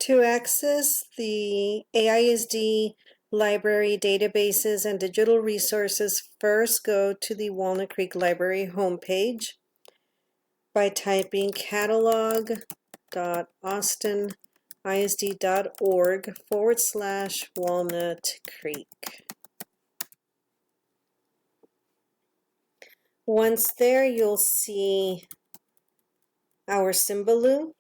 To access the AISD library databases and digital resources, first go to the Walnut Creek Library homepage by typing catalog.austinisd.org/Walnut Creek. Once there, you'll see our Symbaloo.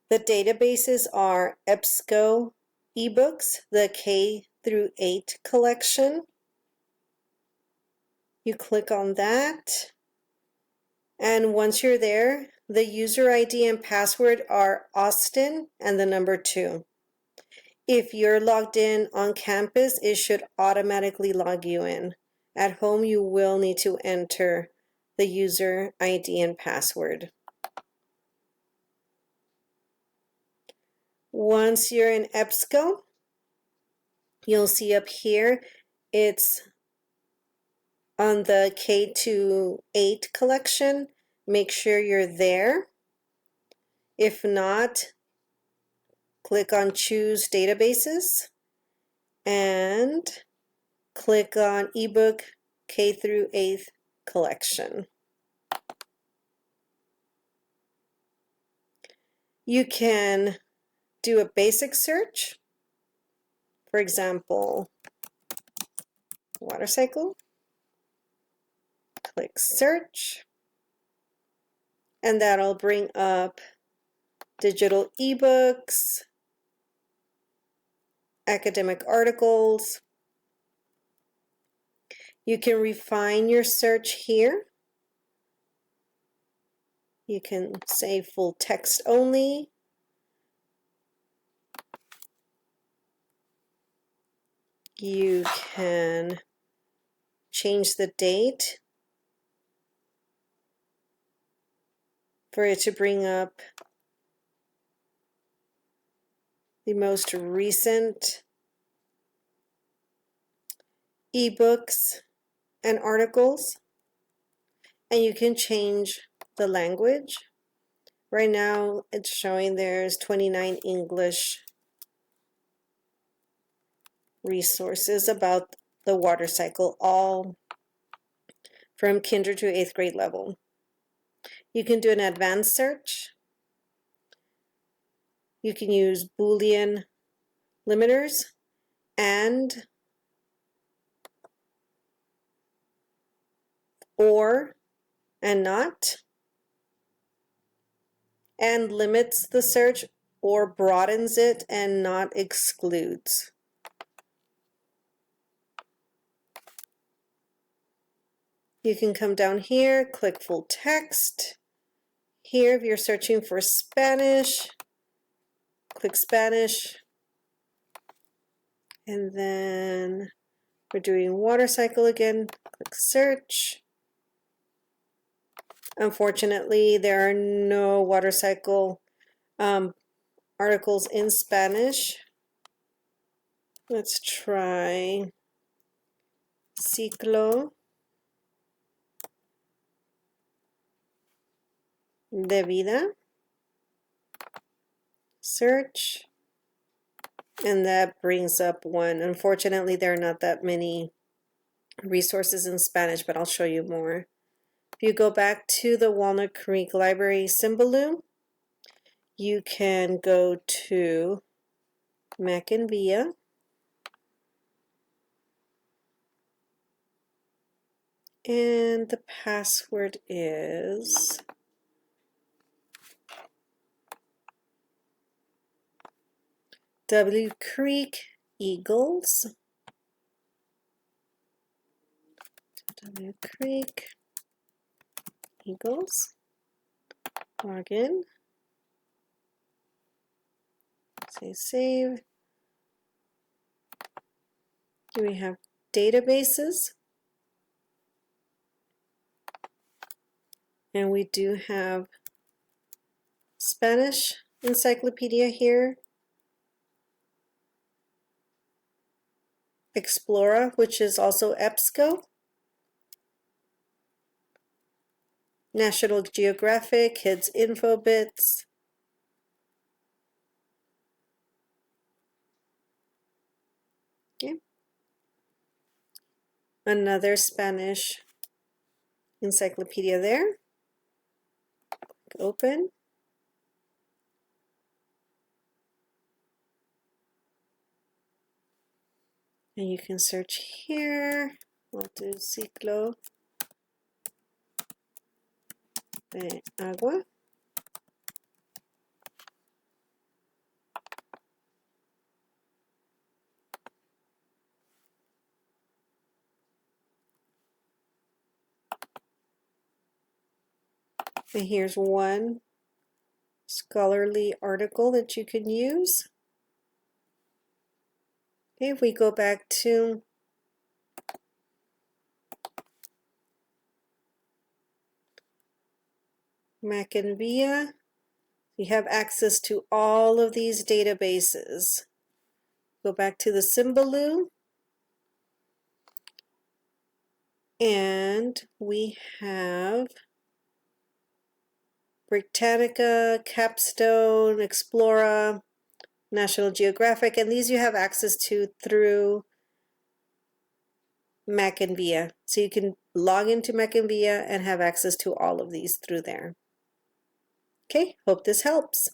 The databases are EBSCO eBooks, the K through 8 collection. You click on that, and once you're there, the user ID and password are Austin and the number 2. If you're logged in on campus, it should automatically log you in. At home, you will need to enter the user ID and password. Once you're in EBSCO, you'll see up here, it's on the K-8 collection. Make sure you're there. If not, click on Choose Databases and click on eBook K-8 collection. You can do a basic search. For example, water cycle. Click search, and that'll bring up digital ebooks, academic articles. You can refine your search here. You can say full text only. You can change the date for it to bring up the most recent ebooks and articles. And you can change the language. Right now it's showing there's 29 English resources about the water cycle, all from kinder to 8th grade level. You can do an advanced search. You can use Boolean limiters and or and not, and limits the search or broadens it and not excludes. You can come down here, click full text. Here, if you're searching for Spanish, click Spanish. And then we're doing water cycle again, click search. Unfortunately, there are no water cycle articles in Spanish. Let's try ciclo de vida. Search, and that brings up one. Unfortunately, there are not that many resources in Spanish, but I'll show you more. If you go back to the Walnut Creek Library Symbaloo, you can go to Mac and Via, and the password is W Creek Eagles. W Creek Eagles. Log in. Say save. Here we have databases. And we do have Spanish encyclopedia here. Explora, which is also EBSCO. National Geographic, Kids Info Bits. Okay. Another Spanish encyclopedia there. Open. And you can search here. We'll do ciclo de agua. And here's one scholarly article that you can use. Okay, if we go back to Mackenvia, you have access to all of these databases. Go back to the Symbaloo, and we have Britannica, Capstone, Explora, National Geographic, and these you have access to through Mackenvia. So you can log into Mackenvia and have access to all of these through there. Okay, hope this helps.